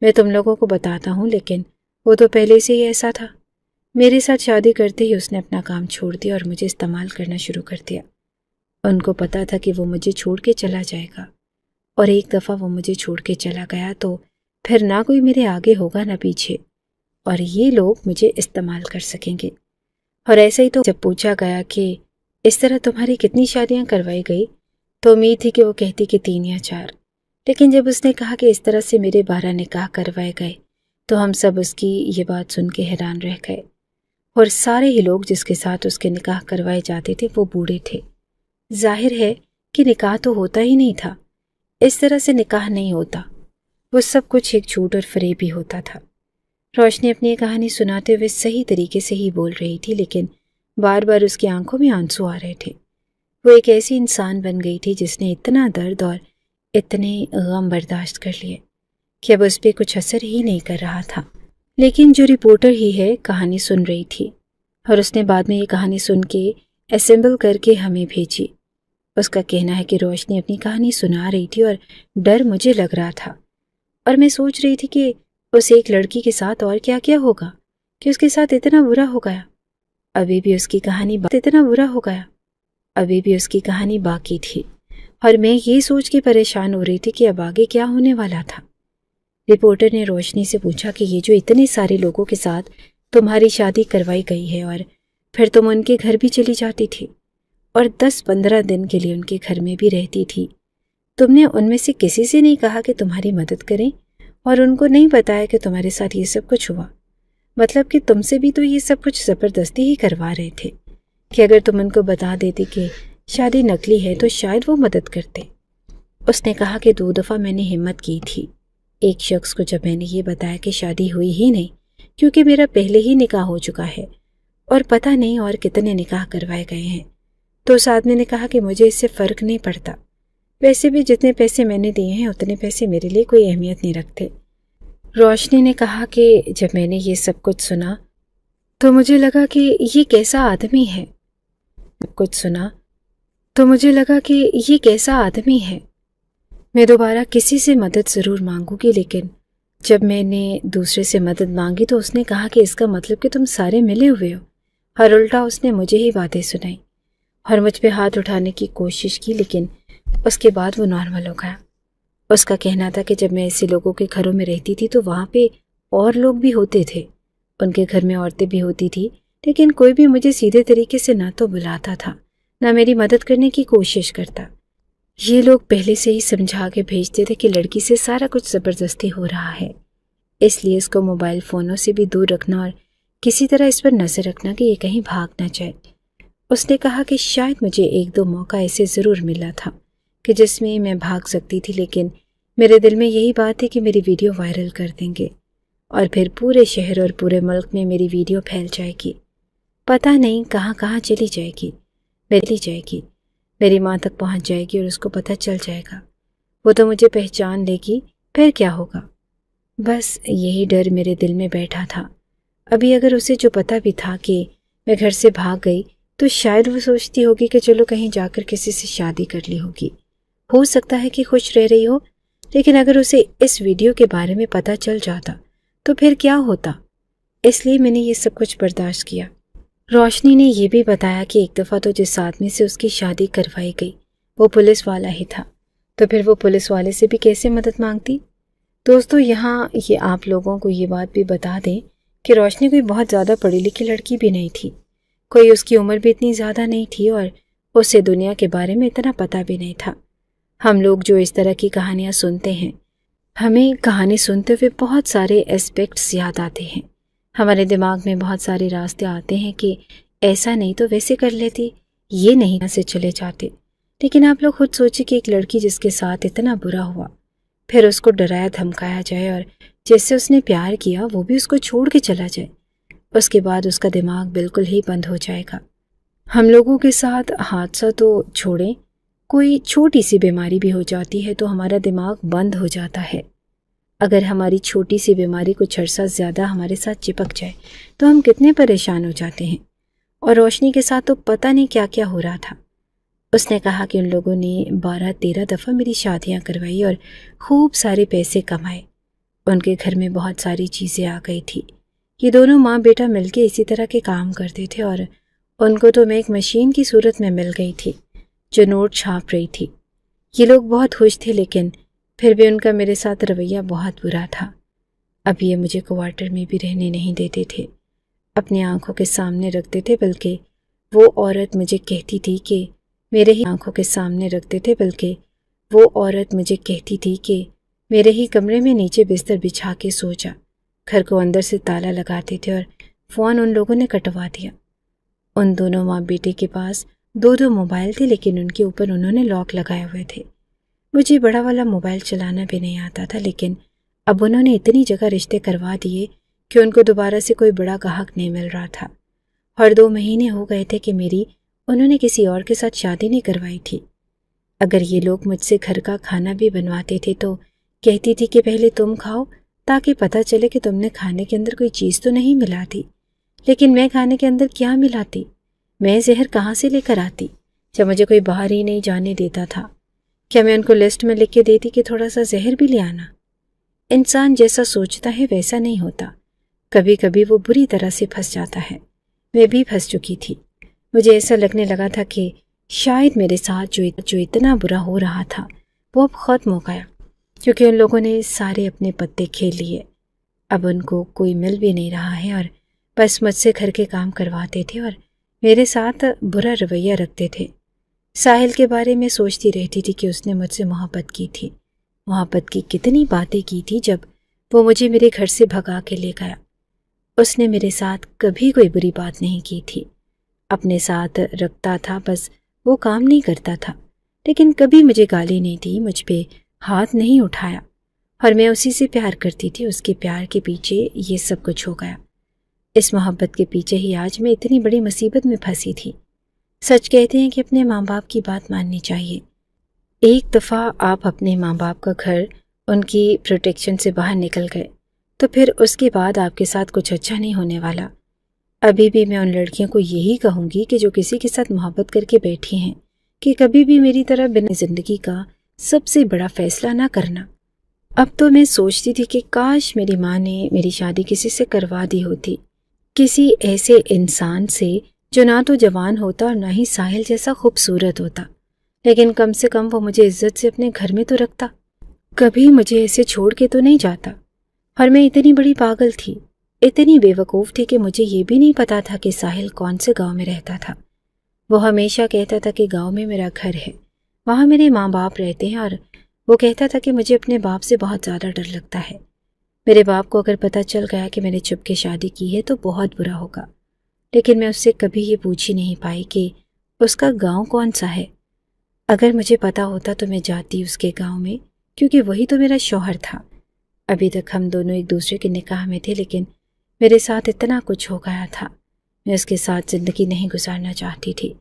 Speaker 1: میں تم لوگوں کو بتاتا ہوں، لیکن وہ تو پہلے سے ہی ایسا تھا۔ میرے ساتھ شادی کرتے ہی اس نے اپنا کام چھوڑ دیا اور مجھے استعمال کرنا شروع کر دیا۔ ان کو پتا تھا کہ وہ مجھے چھوڑ کے چلا جائے گا، اور ایک دفعہ وہ مجھے چھوڑ کے چلا گیا تو پھر نہ کوئی میرے آگے ہوگا نہ پیچھے، اور یہ لوگ مجھے استعمال کر سکیں گے۔ اور ایسا ہی تو جب پوچھا گیا کہ اس طرح تمہاری کتنی شادیاں کروائی گئی تو امید تھی کہ وہ کہتی کہ 3 یا 4، لیکن جب اس نے کہا کہ اس طرح سے میرے 12 نکاح کروائے گئے تو ہم سب اس کی یہ بات سن کے حیران رہ گئے، اور سارے ہی لوگ جس کے ساتھ اس کے نکاح کروائے جاتے تھے وہ بوڑھے تھے۔ ظاہر ہے کہ نکاح تو ہوتا ہی نہیں تھا، اس طرح سے نکاح نہیں ہوتا، وہ سب کچھ ایک جھوٹ اور فریب ہی ہوتا تھا۔ روشنی اپنی کہانی سناتے ہوئے صحیح طریقے سے ہی بول رہی تھی، لیکن بار بار اس کی آنکھوں میں آنسو آ رہے تھے۔ وہ ایک ایسی انسان بن گئی تھی جس نے اتنا درد اور اتنے غم برداشت کر لیے کہ اب اس پہ کچھ اثر ہی نہیں کر رہا تھا۔ لیکن جو رپورٹر ہی ہے کہانی سن رہی تھی، اور اس نے بعد میں یہ کہانی سن کے اسمبل کر کے ہمیں بھیجی۔ اس کا کہنا ہے کہ روشنی اپنی کہانی سنا رہی تھی اور ڈر مجھے لگ رہا تھا، اور میں سوچ رہی تھی کہ اس ایک لڑکی کے ساتھ اور کیا کیا ہوگا کہ اس کے ساتھ اتنا برا ہو گیا۔ ابھی بھی اس کی کہانی باقی تھی، اور میں یہ سوچ کے پریشان ہو رہی تھی کہ اب آگے کیا ہونے والا تھا۔ رپورٹر نے روشنی سے پوچھا کہ یہ جو اتنے سارے لوگوں کے ساتھ تمہاری شادی کروائی گئی ہے اور پھر تم ان کے گھر بھی چلی جاتی تھی اور 10-15 دن کے لیے ان کے گھر میں بھی رہتی تھی، تم نے ان میں سے کسی سے نہیں کہا کہ تمہاری مدد کریں، اور ان کو نہیں بتایا کہ تمہارے ساتھ یہ سب کچھ ہوا؟ مطلب کہ تم سے بھی تو یہ سب کچھ زبردستی ہی کروا رہے تھے، کہ اگر تم ان کو بتا دیتے کہ شادی نکلی ہے تو شاید وہ مدد کرتے۔ اس نے کہا کہ 2 دفعہ میں نے ہمت کی تھی۔ ایک شخص کو جب میں نے یہ بتایا کہ شادی ہوئی ہی نہیں کیونکہ میرا پہلے ہی نکاح ہو چکا ہے اور پتہ نہیں اور کتنے نکاح کروائے گئے ہیں، تو اس آدمی نے کہا کہ مجھے اس سے فرق نہیں پڑتا، ویسے بھی جتنے پیسے میں نے دیے ہیں اتنے پیسے میرے لیے کوئی اہمیت نہیں رکھتے۔ روشنی نے کہا کہ جب میں نے یہ سب کچھ سنا تو مجھے لگا کہ یہ کیسا آدمی ہے۔ میں دوبارہ کسی سے مدد ضرور مانگوں گی، لیکن جب میں نے دوسرے سے مدد مانگی تو اس نے کہا کہ اس کا مطلب کہ تم سارے ملے ہوئے ہو، اور الٹا اس نے مجھے ہی باتیں سنائی اور مجھ پہ ہاتھ اٹھانے کی کوشش کی، لیکن اس کے بعد وہ نارمل ہو گیا۔ اس کا کہنا تھا کہ جب میں ایسے لوگوں کے گھروں میں رہتی تھی تو وہاں پہ اور لوگ بھی ہوتے تھے، ان کے گھر میں عورتیں بھی ہوتی تھی، لیکن کوئی بھی مجھے سیدھے طریقے سے نہ تو بلاتا تھا نہ میری مدد کرنے کی کوشش کرتا۔ یہ لوگ پہلے سے ہی سمجھا کے بھیجتے تھے کہ لڑکی سے سارا کچھ زبردستی ہو رہا ہے، اس لیے اس کو موبائل فونوں سے بھی دور رکھنا اور کسی طرح اس پر نظر رکھنا کہ یہ کہیں بھاگ نہ جائے۔ اس نے کہا کہ شاید مجھے 1-2 موقع ایسے ضرور ملا تھا کہ جس میں میں بھاگ سکتی تھی، لیکن میرے دل میں یہی بات تھی کہ میری ویڈیو وائرل کر دیں گے اور پھر پورے شہر اور پورے ملک میں میری ویڈیو پھیل جائے گی، پتہ نہیں کہاں کہاں چلی جائے گی، میری ماں تک پہنچ جائے گی اور اس کو پتہ چل جائے گا، وہ تو مجھے پہچان لے گی، پھر کیا ہوگا؟ بس یہی ڈر میرے دل میں بیٹھا تھا۔ ابھی اگر اسے جو پتہ بھی تھا کہ میں گھر سے بھاگ گئی تو شاید وہ سوچتی ہوگی کہ چلو کہیں جا کر کسی سے شادی کر لی ہوگی، ہو سکتا ہے کہ خوش رہ رہی ہو، لیکن اگر اسے اس ویڈیو کے بارے میں پتہ چل جاتا تو پھر کیا ہوتا؟ اس لیے میں نے یہ سب کچھ برداشت کیا۔ روشنی نے یہ بھی بتایا کہ ایک دفعہ تو جس آدمی سے اس کی شادی کروائی گئی وہ پولیس والا ہی تھا، تو پھر وہ پولیس والے سے بھی کیسے مدد مانگتی؟ دوستو، یہاں یہ آپ لوگوں کو یہ بات بھی بتا دیں کہ روشنی کوئی بہت زیادہ پڑھی لکھی لڑکی بھی نہیں تھی، کوئی اس کی عمر بھی اتنی زیادہ نہیں تھی، اور اسے دنیا کے بارے میں اتنا پتہ بھی نہیں تھا۔ ہم لوگ جو اس طرح کی کہانیاں سنتے ہیں، ہمیں کہانی سنتے ہوئے بہت سارے اسپیکٹس یاد آتے ہیں۔ ہمارے دماغ میں بہت سارے راستے آتے ہیں کہ ایسا نہیں تو ویسے کر لیتی، یہ نہیں سے چلے جاتے۔ لیکن آپ لوگ خود سوچیں کہ ایک لڑکی جس کے ساتھ اتنا برا ہوا، پھر اس کو ڈرایا دھمکایا جائے اور جس سے اس نے پیار کیا وہ بھی اس کو چھوڑ کے چلا جائے، اس کے بعد اس کا دماغ بالکل ہی بند ہو جائے گا۔ ہم لوگوں کے ساتھ حادثہ تو چھوڑیں، کوئی چھوٹی سی بیماری بھی ہو جاتی ہے تو ہمارا دماغ بند ہو جاتا ہے۔ اگر ہماری چھوٹی سی بیماری کچھ عرصہ زیادہ ہمارے ساتھ چپک جائے تو ہم کتنے پریشان ہو جاتے ہیں۔ اور روشنی کے ساتھ تو پتہ نہیں کیا کیا ہو رہا تھا۔ اس نے کہا کہ ان لوگوں نے 12-13 دفعہ میری شادیاں کروائی اور خوب سارے پیسے کمائے۔ ان کے گھر میں بہت ساری چیزیں آ گئی تھی۔ یہ دونوں ماں بیٹا مل کے اسی طرح کے کام کرتے تھے اور ان کو تو میں ایک مشین کی صورت میں مل گئی تھی جو نوٹ چھاپ رہی تھی۔ یہ لوگ بہت خوش تھے، لیکن پھر بھی ان کا میرے ساتھ رویہ بہت برا تھا۔ اب یہ مجھے کوارٹر میں بھی رہنے نہیں دیتے تھے، اپنی آنکھوں کے سامنے رکھتے تھے، بلکہ وہ عورت مجھے کہتی تھی کہ میرے ہی کمرے میں نیچے بستر بچھا کے سو جا۔ گھر کو اندر سے تالا لگاتے تھے اور فون ان لوگوں نے کٹوا دیا۔ ان دونوں ماں بیٹے کے پاس 2 موبائل تھے، لیکن ان کے اوپر انہوں نے لاک لگائے ہوئے تھے۔ مجھے بڑا والا موبائل چلانا بھی نہیں آتا تھا، لیکن اب انہوں نے اتنی جگہ رشتے کروا دیے کہ ان کو دوبارہ سے کوئی بڑا گاہک نہیں مل رہا تھا۔ ہر 2 مہینے ہو گئے تھے کہ انہوں نے کسی اور کے ساتھ شادی نہیں کروائی تھی۔ اگر یہ لوگ مجھ سے گھر کا کھانا بھی بنواتے تھے تو کہتی تھی کہ پہلے تم کھاؤ تاکہ پتہ چلے کہ تم نے کھانے کے اندر کوئی چیز تو نہیں ملاتی۔ لیکن میں کھانے کے اندر کیا ملاتی؟ میں زہر کہاں سے لے کر آتی جب مجھے کوئی باہر ہی نہیں جانے دیتا تھا؟ کیا میں ان کو لسٹ میں لکھ کے دیتی کہ تھوڑا سا زہر بھی لے آنا؟ انسان جیسا سوچتا ہے ویسا نہیں ہوتا، کبھی کبھی وہ بری طرح سے پھنس جاتا ہے۔ میں بھی پھنس چکی تھی۔ مجھے ایسا لگنے لگا تھا کہ شاید میرے ساتھ جو اتنا برا ہو رہا تھا وہ اب ختم ہو گیا، کیونکہ ان لوگوں نے سارے اپنے پتے کھیل لیے۔ اب ان کو کوئی مل بھی نہیں رہا ہے اور بس مجھ سے گھر کے کام کرواتے تھے اور میرے ساتھ برا رویہ رکھتے تھے۔ ساحل کے بارے میں سوچتی رہتی تھی کہ اس نے مجھ سے محبت کی تھی۔ محبت کی کتنی باتیں کی تھی جب وہ مجھے میرے گھر سے بھگا کے لے گیا۔ اس نے میرے ساتھ کبھی کوئی بری بات نہیں کی تھی، اپنے ساتھ رکھتا تھا، بس وہ کام نہیں کرتا تھا، لیکن کبھی مجھے گالی نہیں دی، مجھ پہ ہاتھ نہیں اٹھایا، اور میں اسی سے پیار کرتی تھی۔ اس کے پیار کے پیچھے یہ سب کچھ ہو گیا۔ اس محبت کے پیچھے ہی آج میں اتنی بڑی مصیبت میں پھنسی تھی۔ سچ کہتے ہیں کہ اپنے ماں باپ کی بات ماننی چاہیے۔ ایک دفعہ آپ اپنے ماں باپ کا گھر ان کی پروٹیکشن سے باہر نکل گئے تو پھر اس کے بعد آپ کے ساتھ کچھ اچھا نہیں ہونے والا۔ ابھی بھی میں ان لڑکیوں کو یہی کہوں گی کہ جو کسی کے ساتھ محبت کر کے بیٹھی ہیں کہ کبھی بھی میری طرح بنا زندگی کا سب سے بڑا فیصلہ نہ کرنا۔ اب تو میں سوچتی تھی کہ کاش میری ماں نے میری شادی کسی سے کروا دی ہوتی، کسی ایسے انسان سے جو نہ تو جوان ہوتا اور نہ ہی ساحل جیسا خوبصورت ہوتا، لیکن کم سے کم وہ مجھے عزت سے اپنے گھر میں تو رکھتا، کبھی مجھے ایسے چھوڑ کے تو نہیں جاتا۔ اور میں اتنی بڑی پاگل تھی، اتنی بے وقوف تھی کہ مجھے یہ بھی نہیں پتا تھا کہ ساحل کون سے گاؤں میں رہتا تھا۔ وہ ہمیشہ کہتا تھا کہ گاؤں میں میرا گھر ہے، وہاں میرے ماں باپ رہتے ہیں، اور وہ کہتا تھا کہ مجھے اپنے باپ سے بہت زیادہ ڈر لگتا ہے۔ میرے باپ کو اگر پتہ چل گیا کہ میں نے چھپ کے شادی کی ہے تو بہت برا ہوگا، لیکن میں اس سے کبھی یہ پوچھ ہی نہیں پائی کہ اس کا گاؤں کون سا ہے۔ اگر مجھے پتا ہوتا تو میں جاتی اس کے گاؤں میں، کیونکہ وہی تو میرا شوہر تھا۔ ابھی تک ہم دونوں ایک دوسرے کے نکاح میں تھے، لیکن میرے ساتھ اتنا کچھ ہو گیا تھا، میں اس کے ساتھ زندگی نہیں گزارنا چاہتی تھی،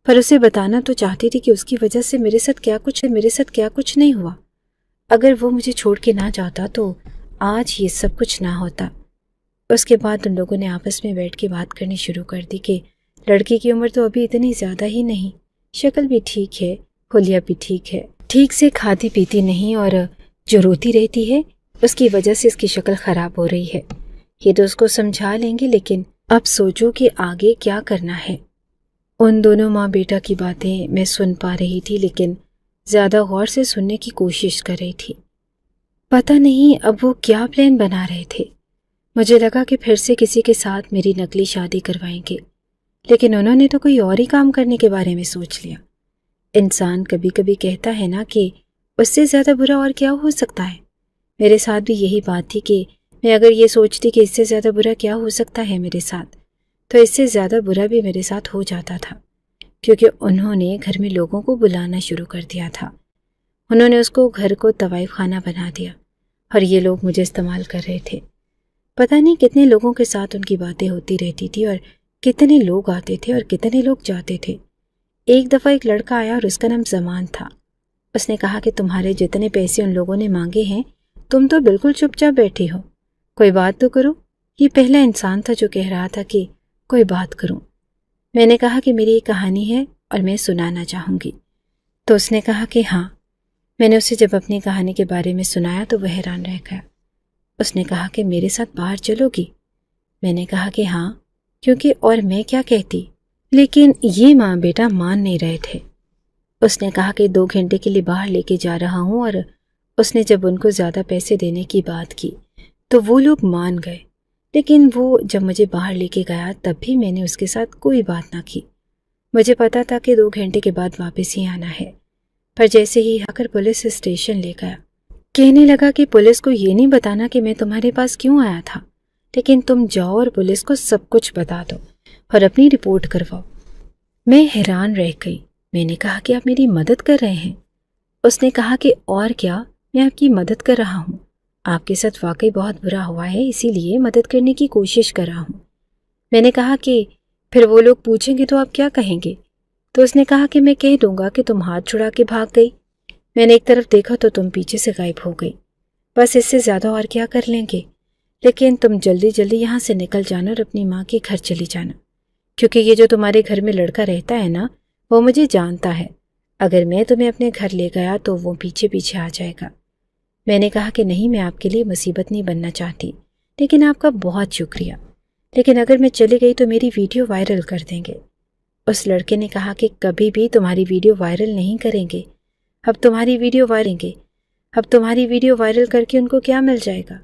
Speaker 1: پر اسے بتانا تو چاہتی تھی کہ اس کی وجہ سے میرے ساتھ کیا کچھ نہیں ہوا۔ اگر وہ مجھے چھوڑ کے نہ جاتا تو آج یہ سب کچھ نہ ہوتا۔ اس کے بعد ان لوگوں نے آپس میں بیٹھ کے بات کرنی شروع کر دی کہ لڑکی کی عمر تو ابھی اتنی زیادہ ہی نہیں، شکل بھی ٹھیک ہے، حلیہ بھی ٹھیک ہے، ٹھیک سے کھاتی پیتی نہیں، اور جو روتی رہتی ہے اس کی وجہ سے اس کی شکل خراب ہو رہی ہے۔ یہ تو اس کو سمجھا لیں گے، لیکن اب سوچو کہ آگے کیا کرنا ہے۔ ان دونوں ماں بیٹا کی باتیں میں سن پا رہی تھی، لیکن زیادہ غور سے سننے کی کوشش کر رہی تھی۔ پتہ نہیں اب وہ کیا پلان بنا رہے تھے۔ مجھے لگا کہ پھر سے کسی کے ساتھ میری نقلی شادی کروائیں گے، لیکن انہوں نے تو کوئی اور ہی کام کرنے کے بارے میں سوچ لیا۔ انسان کبھی کبھی کہتا ہے نا کہ اس سے زیادہ برا اور کیا ہو سکتا ہے۔ میرے ساتھ بھی یہی بات تھی کہ میں اگر یہ سوچتی کہ اس سے زیادہ برا کیا ہو سکتا ہے میرے ساتھ، تو اس سے زیادہ برا بھی میرے ساتھ ہو جاتا تھا، کیونکہ انہوں نے گھر میں لوگوں کو بلانا شروع کر دیا تھا۔ انہوں نے اس کو گھر کو طوائف خانہ بنا دیا اور یہ لوگ مجھے استعمال کر رہے تھے۔ پتہ نہیں کتنے لوگوں کے ساتھ ان کی باتیں ہوتی رہتی تھی اور کتنے لوگ آتے تھے اور کتنے لوگ جاتے تھے۔ ایک دفعہ ایک لڑکا آیا اور اس کا نام زمان تھا۔ اس نے کہا کہ تمہارے جتنے پیسے ان لوگوں نے مانگے ہیں تم تو بالکل چپ چاپ بیٹھی ہو، کوئی بات تو کرو۔ یہ پہلا انسان تھا جو کہہ رہا تھا کہ کوئی بات کروں۔ میں نے کہا کہ میری ایک کہانی ہے اور میں سنانا چاہوں گی۔ تو اس نے کہا کہ ہاں۔ میں نے اسے جب اپنی کہانی کے بارے میں سنایا تو وہ حیران رہ گیا۔ اس نے کہا کہ میرے ساتھ باہر چلو گی؟ میں نے کہا کہ ہاں، کیونکہ اور میں کیا کہتی، لیکن یہ ماں بیٹا مان نہیں رہے تھے۔ اس نے کہا کہ 2 گھنٹے کے لیے باہر لے کے جا رہا ہوں، اور اس نے جب ان کو زیادہ پیسے دینے کی بات کی تو وہ لوگ مان گئے، لیکن وہ جب مجھے باہر لے کے گیا تب بھی میں نے اس کے ساتھ کوئی بات نہ کی۔ مجھے پتا تھا کہ 2 گھنٹے کے بعد واپس ہی آنا ہے، پر جیسے ہی آ کر پولیس اسٹیشن لے گیا، کہنے لگا کہ پولیس کو یہ نہیں بتانا کہ میں تمہارے پاس کیوں آیا تھا، لیکن تم جاؤ اور پولیس کو سب کچھ بتا دو اور اپنی رپورٹ کرواؤ۔ میں حیران رہ گئی۔ میں نے کہا کہ آپ میری مدد کر رہے ہیں؟ اس نے کہا کہ اور کیا، میں آپ کی مدد کر رہا ہوں۔ آپ کے ساتھ واقعی بہت برا ہوا ہے، اسی لیے مدد کرنے کی کوشش کر رہا ہوں۔ میں نے کہا کہ پھر وہ لوگ پوچھیں گے تو آپ کیا کہیں گے؟ تو اس نے کہا کہ میں کہہ دوں گا کہ تم ہاتھ چھڑا کے بھاگ گئی۔ میں نے ایک طرف دیکھا تو تم پیچھے سے غائب ہو گئی، بس اس سے زیادہ اور کیا کر لیں گے، لیکن تم جلدی جلدی یہاں سے نکل جانا اور اپنی ماں کے گھر چلی جانا، کیونکہ یہ جو تمہارے گھر میں لڑکا رہتا ہے نا، وہ مجھے جانتا ہے۔ اگر میں تمہیں اپنے گھر لے گیا تو وہ پیچھے پیچھے آ جائے گا۔ میں نے کہا کہ نہیں، میں آپ کے لیے مصیبت نہیں بننا چاہتی، لیکن آپ کا بہت شکریہ، لیکن اگر میں چلی گئی تو میری ویڈیو وائرل کر دیں گے۔ اس لڑکے نے کہا کہ کبھی بھی تمہاری ویڈیو وائرل نہیں کریں گے، اب تمہاری ویڈیو وائرل کر کے ان کو کیا مل جائے گا،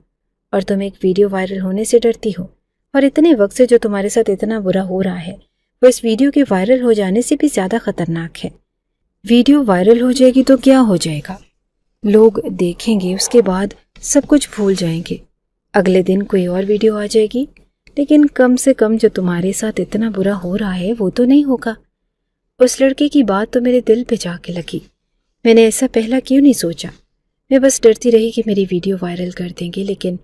Speaker 1: اور تم ایک ویڈیو وائرل ہونے سے ڈرتی ہو، اور اتنے وقت سے جو تمہارے ساتھ اتنا برا ہو رہا ہے وہ اس ویڈیو کے وائرل ہو جانے سے بھی زیادہ خطرناک ہے۔ ویڈیو وائرل ہو جائے گی تو کیا ہو جائے گا، لوگ دیکھیں گے، اس کے بعد سب کچھ بھول جائیں گے، اگلے دن کوئی اور ویڈیو آ جائے گی، لیکن کم سے کم جو تمہارے ساتھ اتنا برا ہو رہا ہے وہ تو نہیں ہوگا۔ اس لڑکے کی بات تو میرے دل پہ جا کے لگی۔ میں نے ایسا پہلا کیوں نہیں سوچا؟ میں بس ڈرتی رہی کہ میری ویڈیو وائرل کر دیں گے، لیکن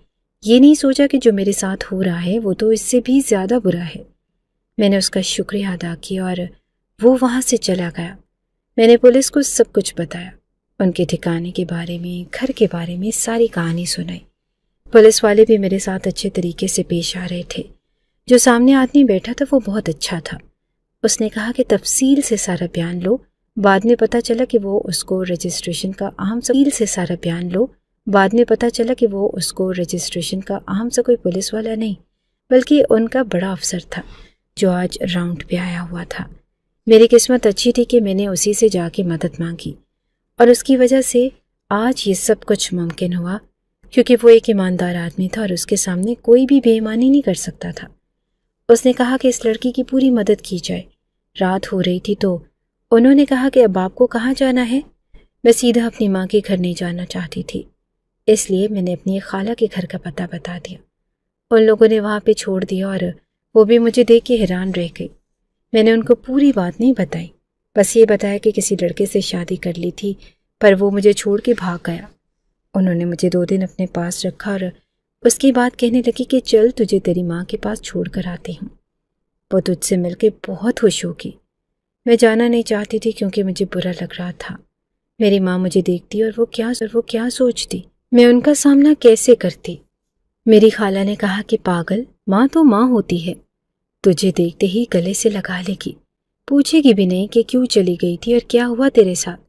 Speaker 1: یہ نہیں سوچا کہ جو میرے ساتھ ہو رہا ہے وہ تو اس سے بھی زیادہ برا ہے۔ میں نے اس کا شکریہ ادا کیا اور وہ وہاں سے چلا گیا۔ میں نے پولیس کو سب کچھ بتایا، ان کے ٹھکانے کے بارے میں، گھر کے بارے میں ساری کہانی سنائی۔ پولیس والے بھی میرے ساتھ اچھے طریقے سے پیش آ رہے تھے۔ جو سامنے آدمی بیٹھا تھا وہ بہت اچھا تھا۔ اس نے کہا کہ تفصیل سے سارا بیان لو۔ بعد میں پتہ چلا کہ وہ اس کو رجسٹریشن کا اہم سا کوئی پولیس والا نہیں، بلکہ ان کا بڑا افسر تھا جو آج راؤنڈ پہ آیا ہوا تھا۔ میری قسمت اچھی تھی کہ میں نے اسی سے جا کے مدد مانگی، اور اس کی وجہ سے آج یہ سب کچھ ممکن ہوا، کیونکہ وہ ایک ایماندار آدمی تھا اور اس کے سامنے کوئی بھی بے ایمانی نہیں کر سکتا تھا۔ اس نے کہا کہ اس لڑکی کی پوری مدد کی جائے۔ رات ہو رہی تھی تو انہوں نے کہا کہ اب آپ کو کہاں جانا ہے؟ میں سیدھا اپنی ماں کے گھر نہیں جانا چاہتی تھی، اس لیے میں نے اپنی ایک خالہ کے گھر کا پتہ بتا دیا۔ ان لوگوں نے وہاں پہ چھوڑ دیا اور وہ بھی مجھے دیکھ کے حیران رہ گئی۔ میں نے ان کو پوری بات نہیں بتائی، بس یہ بتایا کہ کسی لڑکے سے شادی کر لی تھی، پر وہ مجھے چھوڑ کے بھاگ گیا۔ انہوں نے مجھے 2 دن اپنے پاس رکھا اور اس کی بات کہنے لگی کہ چل تجھے تیری ماں کے پاس چھوڑ کر آتی ہوں، وہ تجھ سے مل کے بہت خوش ہوگی۔ میں جانا نہیں چاہتی تھی کیونکہ مجھے برا لگ رہا تھا۔ میری ماں مجھے دیکھتی اور وہ کیا سوچتی، میں ان کا سامنا کیسے کرتی۔ میری خالہ نے کہا کہ پاگل، ماں تو ماں ہوتی ہے، تجھے دیکھتے ہی گلے سے لگا لے گی، پوچھے گی بھی نہیں کہ کیوں چلی گئی تھی اور کیا ہوا تیرے ساتھ،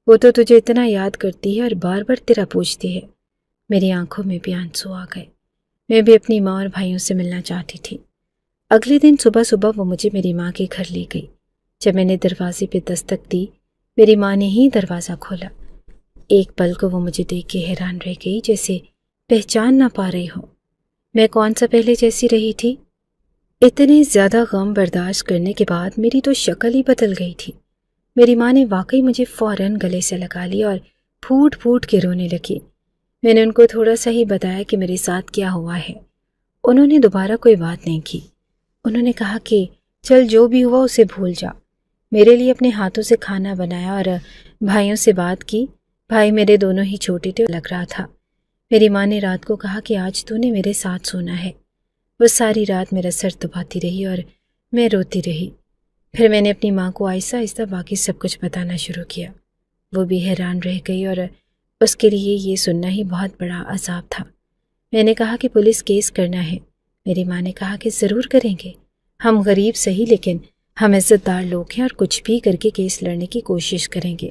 Speaker 1: وہ تو تجھے اتنا یاد کرتی ہے اور بار بار تیرا پوچھتی ہے۔ میری آنکھوں میں بھی آنسو آ گئے۔ میں بھی اپنی ماں اور بھائیوں سے ملنا چاہتی تھی۔ اگلے دن صبح وہ مجھے میری ماں کے گھر لے گئی۔ جب میں نے دروازے پہ دستک دی، میری ماں نے ہی دروازہ کھولا۔ ایک پل کو وہ مجھے دیکھ کے حیران رہ گئی، جیسے پہچان نہ پا رہی ہو۔ میں کون سا پہلے جیسی رہی تھی؟ اتنے زیادہ غم برداشت کرنے کے بعد میری تو شکل ہی بدل گئی تھی۔ میری ماں نے واقعی مجھے فوراً گلے سے لگا لیا اور پھوٹ پھوٹ کے رونے لگی۔ میں نے ان کو تھوڑا سا ہی بتایا کہ میرے ساتھ کیا ہوا ہے۔ انہوں نے دوبارہ کوئی بات نہیں کی۔ انہوں نے کہا کہ چل جو بھی ہوا اسے بھول جا۔ میرے لیے اپنے ہاتھوں سے کھانا بنایا اور بھائیوں سے بات کی۔ بھائی میرے دونوں ہی چھوٹے تھے، لگ رہا تھا۔ میری ماں نے رات کو کہا کہ آج تو نے میرے ساتھ سونا ہے۔ وہ ساری رات میرا سر دباتی رہی اور میں روتی رہی۔ پھر میں نے اپنی ماں کو آہستہ آہستہ باقی سب کچھ بتانا شروع کیا۔ وہ بھی حیران رہ گئی اور اس کے لیے یہ سننا ہی بہت بڑا عذاب تھا۔ میں نے کہا کہ پولیس کیس کرنا ہے۔ میری ماں نے کہا کہ ضرور کریں گے، ہم غریب صحیح لیکن ہم عزت دار لوگ ہیں اور کچھ بھی کر کے کیس لڑنے کی کوشش کریں گے۔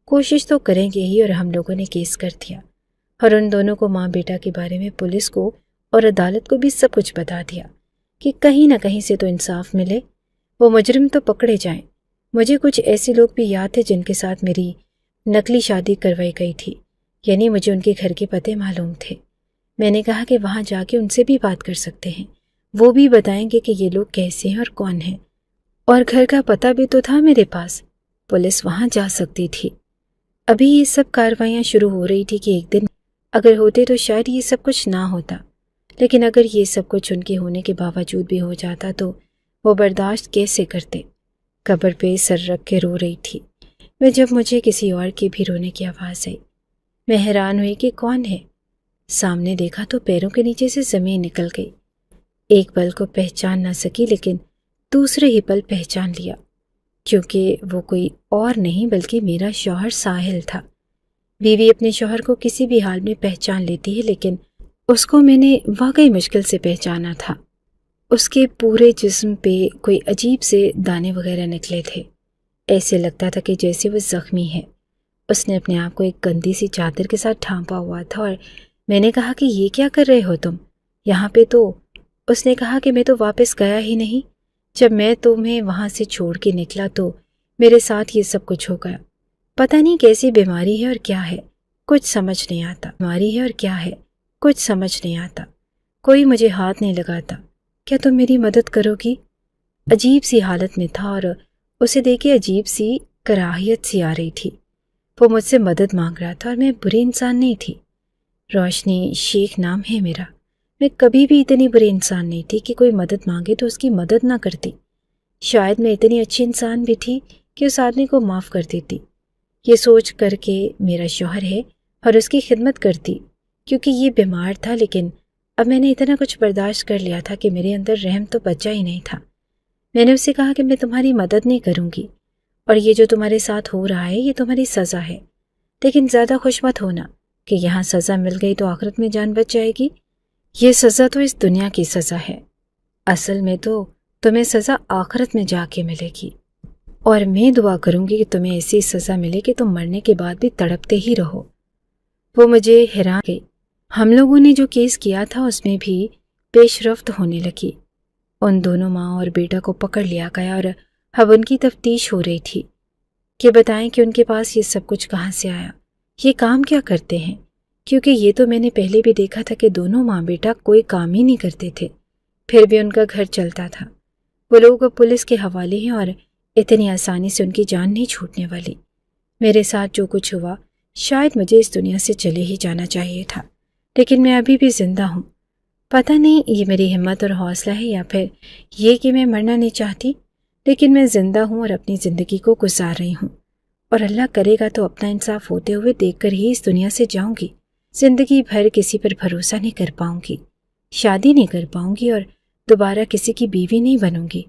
Speaker 1: کوشش تو کریں گے ہی، اور ہم لوگوں نے کیس کر دیا اور ان دونوں کو ماں بیٹا کے بارے میں پولیس کو اور عدالت کو بھی سب کچھ بتا دیا کہ کہیں نہ کہیں سے تو انصاف ملے، وہ مجرم تو پکڑے جائیں۔ مجھے کچھ ایسے لوگ بھی یاد تھے جن کے ساتھ میری نقلی شادی کروائی گئی تھی، یعنی مجھے ان کے گھر کے پتے معلوم تھے۔ میں نے کہا کہ وہاں جا کے ان سے بھی بات کر سکتے ہیں، وہ بھی بتائیں گے کہ یہ لوگ کیسے ہیں اور کون ہیں، اور گھر کا پتہ بھی تو تھا میرے پاس، پولیس وہاں جا سکتی تھی۔ ابھی یہ سب کارروائیاں شروع ہو رہی تھی کہ ایک دن اگر ہوتے تو شاید یہ سب کچھ نہ ہوتا، لیکن اگر یہ سب کچھ ان کے ہونے کے باوجود بھی ہو جاتا تو وہ برداشت کیسے کرتے؟ قبر پہ سر رکھ کے رو رہی تھی میں جب مجھے کسی اور کے بھی رونے کی آواز آئی۔ میں حیران ہوئی کہ کون ہے۔ سامنے دیکھا تو پیروں کے نیچے سے زمین نکل گئی۔ ایک پل کو پہچان نہ سکی لیکن دوسرے ہی پل پہچان لیا، کیونکہ وہ کوئی اور نہیں بلکہ میرا شوہر ساحل تھا۔ بیوی اپنے شوہر کو کسی بھی حال میں پہچان لیتی ہے، لیکن اس کو میں نے واقعی مشکل سے پہچانا تھا۔ اس کے پورے جسم پہ کوئی عجیب سے دانے وغیرہ نکلے تھے، ایسے لگتا تھا کہ جیسے وہ زخمی ہے۔ اس نے اپنے آپ کو ایک گندی سی چادر کے ساتھ ڈھانپا ہوا تھا، اور میں نے کہا کہ یہ کیا کر رہے ہو تم یہاں پہ؟ تو اس نے کہا کہ میں تو واپس گیا ہی نہیں، جب میں تمہیں وہاں سے چھوڑ کے نکلا تو میرے ساتھ یہ سب کچھ ہو گیا۔ پتہ نہیں کیسی بیماری ہے اور کیا ہے، کچھ سمجھ نہیں آتا۔ بیماری ہے اور کیا ہے، کچھ سمجھ نہیں آتا۔ کوئی مجھے ہاتھ نہیں لگاتا، کیا تم میری مدد کرو گی؟ عجیب سی حالت میں تھا اور اسے دیکھے عجیب سی کراہیت سی آ رہی تھی۔ وہ مجھ سے مدد مانگ رہا تھا اور میں بری انسان نہیں تھی۔ روشنی شیخ نام ہے میرا۔ میں کبھی بھی اتنی بری انسان نہیں تھی کہ کوئی مدد مانگے تو اس کی مدد نہ کرتی۔ شاید میں اتنی اچھی انسان بھی تھی کہ اس آدمی کو معاف کر دیتی، یہ سوچ کر کہ میرا شوہر ہے، اور اس کی خدمت کرتی، کیونکہ یہ بیمار تھا۔ لیکن اب میں نے اتنا کچھ برداشت کر لیا تھا کہ میرے اندر رحم تو بچا ہی نہیں تھا۔ میں نے اسے کہا کہ میں تمہاری مدد نہیں کروں گی، اور یہ جو تمہارے ساتھ ہو رہا ہے یہ تمہاری سزا ہے، لیکن زیادہ خوش مت ہونا کہ یہاں سزا مل گئی تو آخرت میں جان بچ جائے گی۔ یہ سزا تو اس دنیا کی سزا ہے، اصل میں تو تمہیں سزا آخرت میں جا کے ملے گی، اور میں دعا کروں گی کہ تمہیں ایسی سزا ملے کہ تم مرنے کے بعد بھی تڑپتے ہی رہو۔ وہ مجھے حیران گئی۔ ہم لوگوں نے جو کیس کیا تھا اس میں بھی پیش رفت ہونے لگی۔ ان دونوں ماں اور بیٹا کو پکڑ لیا گیا اور اب ان کی تفتیش ہو رہی تھی کہ بتائیں کہ ان کے پاس یہ سب کچھ کہاں سے آیا، یہ کام کیا کرتے ہیں، کیونکہ یہ تو میں نے پہلے بھی دیکھا تھا کہ دونوں ماں بیٹا کوئی کام ہی نہیں کرتے تھے، پھر بھی ان کا گھر چلتا تھا۔ وہ لوگ اب پولیس کے حوالے ہیں اور اتنی آسانی سے ان کی جان نہیں چھوٹنے والی۔ میرے ساتھ جو کچھ ہوا شاید مجھے اس دنیا سے چلے ہی جانا چاہیے تھا، لیکن میں ابھی بھی زندہ ہوں۔ پتہ نہیں یہ میری ہمت اور حوصلہ ہے یا پھر یہ کہ میں مرنا نہیں چاہتی، لیکن میں زندہ ہوں اور اپنی زندگی کو گزار رہی ہوں، اور اللہ کرے گا تو اپنا انصاف ہوتے ہوئے دیکھ کر ہی اس دنیا سے جاؤں گی۔ زندگی بھر کسی پر بھروسہ نہیں کر پاؤں گی، شادی نہیں کر پاؤں گی اور دوبارہ کسی کی بیوی نہیں بنوں گی،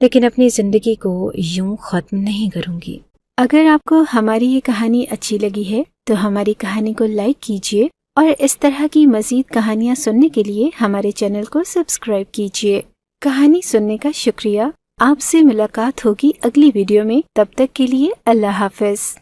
Speaker 1: لیکن اپنی زندگی کو یوں ختم نہیں کروں گی۔ اگر آپ کو ہماری یہ کہانی اچھی لگی ہے تو ہماری کہانی کو لائک کیجیے، اور اس طرح کی مزید کہانیاں سننے کے لیے ہمارے چینل کو سبسکرائب کیجیے۔ کہانی سننے کا شکریہ۔ آپ سے ملاقات ہوگی اگلی ویڈیو میں، تب تک کے لیے اللہ حافظ۔